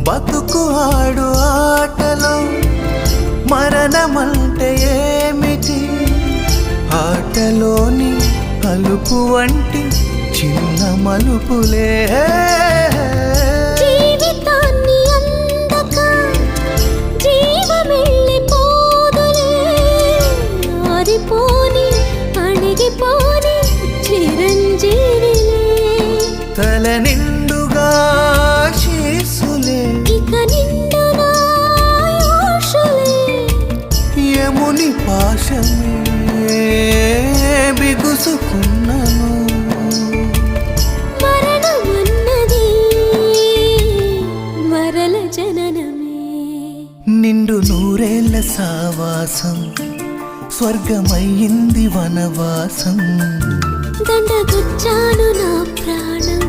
బతుకు ఆడు ఆటలో మరణమంటే ఏమిటి? ఆటలోని అలుపు వంటి చిన్న మలుపులే జీవితాన్ని అందక జీవమెళ్ళిపోదులే, ఆరిపోని అణిగిపోని చిరంజీవిలే. తల నిండుగా శీసులే, ఇక నిండునా ఆశలే. యముని పాశమే బిగుసుకున్నను. మరణమన్నది మరల జననమే. నిండు నూరేళ్ల సావాసం స్వర్గమయ్యింది వనవాసం. దండగుచ్చాను నా ప్రాణం